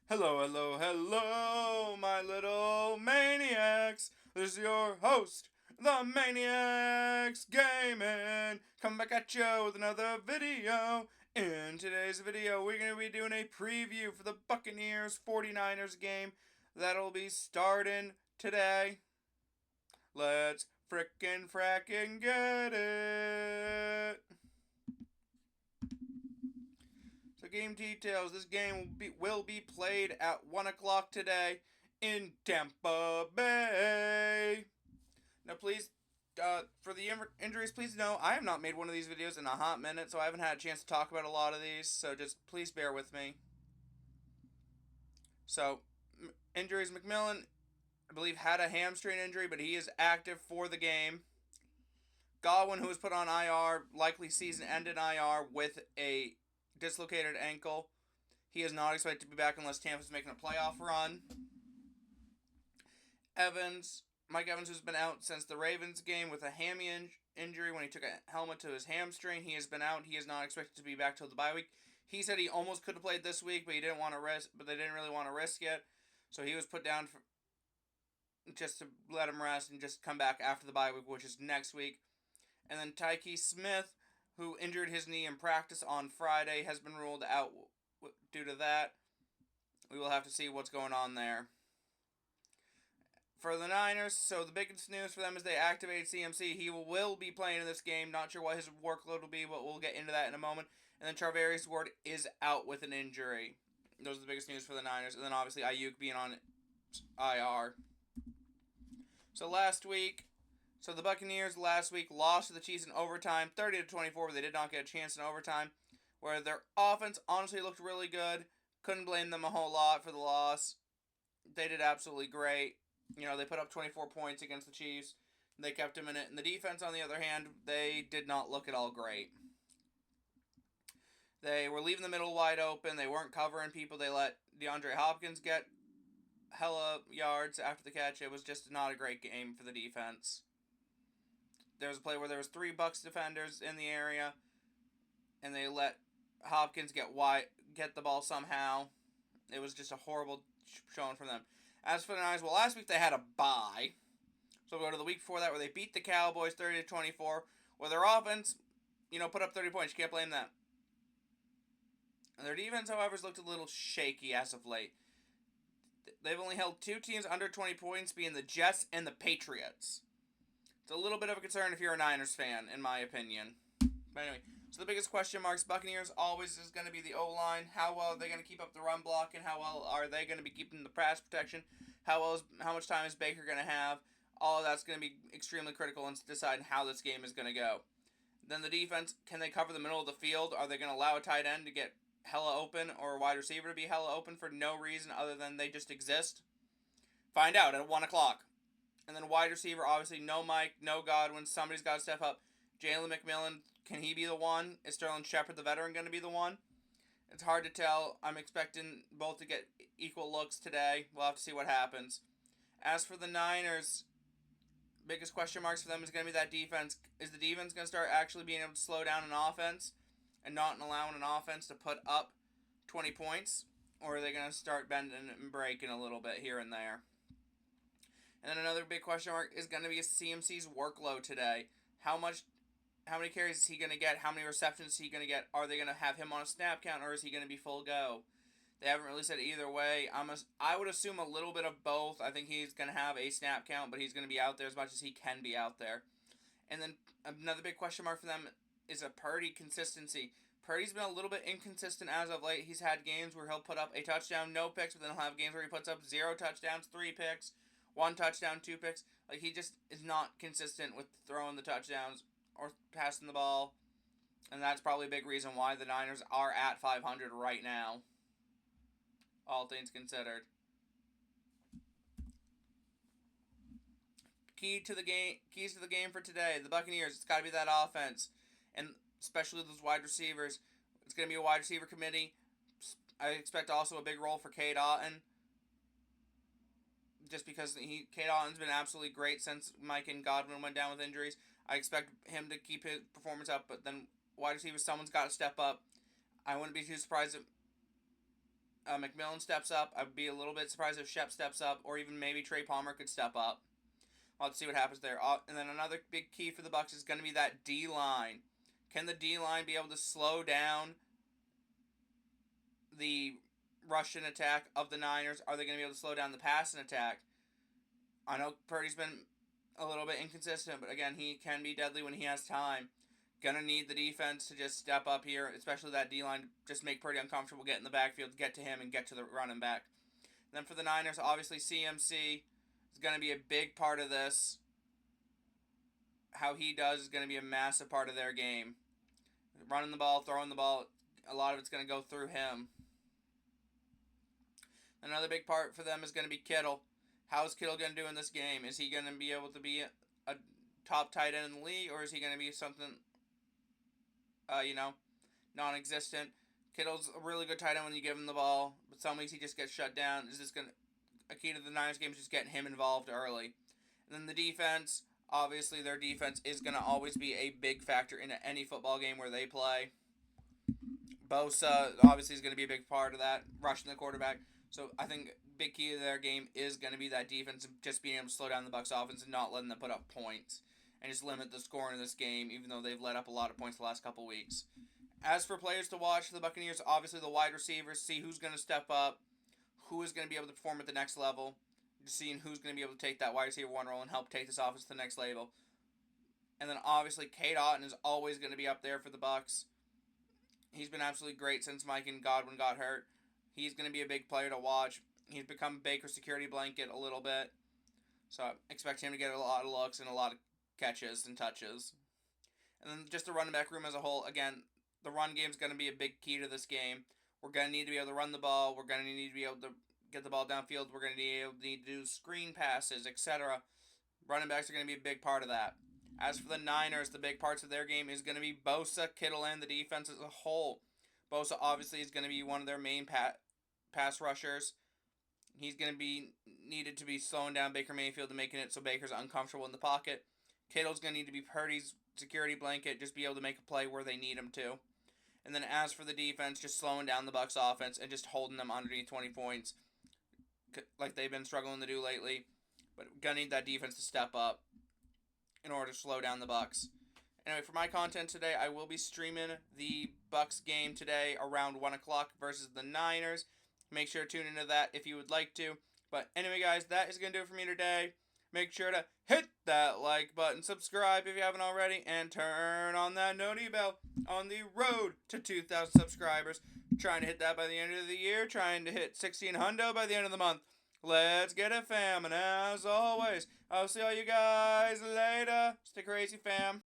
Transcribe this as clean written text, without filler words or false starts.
Hello, hello, hello, my little maniacs. This is your host, the Maniacs Gaming, coming back at you with another video. In today's video, we're going to be doing a preview for the Buccaneers 49ers game that'll be starting today. Let's frickin' get it. So game details. This game will be played at 1 o'clock today in Tampa Bay. Now please, for the injuries, please know I have not made one of these videos in a hot minute, so I haven't had a chance to talk about a lot of these, so just please bear with me. So, injuries, McMillan, I believe, had a hamstring injury, but he is active for the game. Godwin, who was put on IR, likely season-ended IR with a dislocated ankle. He is not expected to be back unless Tampa's making a playoff run. Mike Evans, who's been out since the Ravens game with a hammy injury when he took a helmet to his hamstring. He has been out. He is not expected to be back till the bye week. He said he almost could have played this week, but he didn't want to risk. But they didn't really want to risk it, so he was put down for just to let him rest and just come back after the bye week, which is next week. And then Tyke Smith, who injured his knee in practice on Friday, has been ruled out due to that. We will have to see what's going on there. For the Niners, so the biggest news for them is they activated CMC. He will be playing in this game. Not sure what his workload will be, but we'll get into that in a moment. And then Charvarius Ward is out with an injury. Those are the biggest news for the Niners. And then obviously Ayuk being on IR. So the Buccaneers last week lost to the Chiefs in overtime, 30-24, but they did not get a chance in overtime. Where their offense honestly looked really good. Couldn't blame them a whole lot for the loss. They did absolutely great. They put up 24 points against the Chiefs. They kept them in it. And the defense, on the other hand, they did not look at all great. They were leaving the middle wide open. They weren't covering people. They let DeAndre Hopkins get hella yards after the catch. It was just not a great game for the defense. There was a play where there was 3 Bucs defenders in the area, and they let Hopkins get the ball somehow. It was just a horrible showing from them. As for the Niners, well, last week they had a bye. So we'll go to the week before that where they beat the Cowboys 30-24, where their offense, put up 30 points. You can't blame that. And their defense, however, has looked a little shaky as of late. They've only held 2 teams under 20 points, being the Jets and the Patriots. It's a little bit of a concern if you're a Niners fan, in my opinion. But anyway, so the biggest question marks, Buccaneers always is going to be the O-line. How well are they going to keep up the run block, and how well are they going to be keeping the pass protection? How much time is Baker going to have? All of that's going to be extremely critical in deciding how this game is going to go. Then the defense, can they cover the middle of the field? Are they going to allow a tight end to get hella open or a wide receiver to be hella open for no reason other than they just exist? Find out at 1 o'clock. And then wide receiver, obviously no Mike, no Godwin. Somebody's got to step up. Jalen McMillan, can he be the one? Is Sterling Shepard, the veteran, going to be the one? It's hard to tell. I'm expecting both to get equal looks today. We'll have to see what happens. As for the Niners, biggest question marks for them is going to be that defense. Is the defense going to start actually being able to slow down an offense and not allowing an offense to put up 20 points? Or are they going to start bending and breaking a little bit here and there? And then another big question mark is going to be CMC's workload today. How many carries is he going to get? How many receptions is he going to get? Are they going to have him on a snap count, or is he going to be full go? They haven't really said either way. I would assume a little bit of both. I think he's going to have a snap count, but he's going to be out there as much as he can be out there. And then another big question mark for them is a Purdy consistency. Purdy's been a little bit inconsistent as of late. He's had games where he'll put up a touchdown, no picks, but then he'll have games where he puts up 0 touchdowns, 3 picks, 1 touchdown, 2 picks. Like, he just is not consistent with throwing the touchdowns or passing the ball. And that's probably a big reason why the Niners are at 500 right now. All things considered. Keys to the game for today. The Buccaneers, it's got to be that offense. And especially those wide receivers. It's going to be a wide receiver committee. I expect also a big role for Cade Otton. Just because Cade Otton's been absolutely great since Mike and Godwin went down with injuries. I expect him to keep his performance up, but then wide receivers, someone's got to step up. I wouldn't be too surprised if McMillan steps up. I'd be a little bit surprised if Shep steps up, or even maybe Trey Palmer could step up. I'll have to see what happens there. And then another big key for the Bucs is going to be that D-line. Can the D-line be able to slow down the rushing attack of the Niners? Are they going to be able to slow down the passing attack? I know Purdy's been a little bit inconsistent, but again, he can be deadly when he has time. Gonna need the defense to just step up here, especially that D-line, just make Purdy uncomfortable, get in the backfield, get to him, and get to the running back. And then for the Niners, obviously CMC is going to be a big part of this. How he does is going to be a massive part of their game. Running the ball, throwing the ball, a lot of it's going to go through him. Another big part for them is going to be Kittle. How is Kittle going to do in this game? Is he going to be able to be a top tight end in the league, or is he going to be something, non-existent? Kittle's a really good tight end when you give him the ball, but some weeks he just gets shut down. Is this going to... A key to the Niners game is just getting him involved early. And then the defense, obviously their defense is going to always be a big factor in any football game where they play. Bosa, obviously, is going to be a big part of that, rushing the quarterback. So I think big key to their game is going to be that defense and just being able to slow down the Bucs offense and not letting them put up points. And just limit the scoring in this game, even though they've let up a lot of points the last couple weeks. As for players to watch for the Buccaneers, obviously the wide receivers, see who's going to step up, who is going to be able to perform at the next level, just seeing who's going to be able to take that wide receiver one role and help take this offense to the next level. And then obviously Cade Otton is always going to be up there for the Bucs. He's been absolutely great since Mike and Godwin got hurt. He's going to be a big player to watch. He's become Baker's security blanket a little bit. So I expect him to get a lot of looks and a lot of catches and touches. And then just the running back room as a whole, again, the run game is going to be a big key to this game. We're going to need to be able to run the ball. We're going to need to be able to get the ball downfield. We're going to need to do screen passes, etc. Running backs are going to be a big part of that. As for the Niners, the big parts of their game is going to be Bosa, Kittle, and the defense as a whole. Bosa obviously is going to be one of their main pass rushers. He's going to be needed to be slowing down Baker Mayfield and making it so Baker's uncomfortable in the pocket. Kittle's going to need to be Purdy's security blanket, just be able to make a play where they need him to. And then as for the defense, just slowing down the Bucs offense and just holding them underneath 20 points like they've been struggling to do lately. But going to need that defense to step up in order to slow down the Bucs. Anyway, for my content today, I will be streaming the Bucs game today around 1 o'clock versus the Niners. Make sure to tune into that if you would like to. But anyway, guys, that is going to do it for me today. Make sure to hit that like button, subscribe if you haven't already, and turn on that noti bell on the road to 2,000 subscribers. Trying to hit that by the end of the year, trying to hit 1,600 by the end of the month. Let's get it, fam, and as always, I'll see all you guys later. Stay crazy, fam.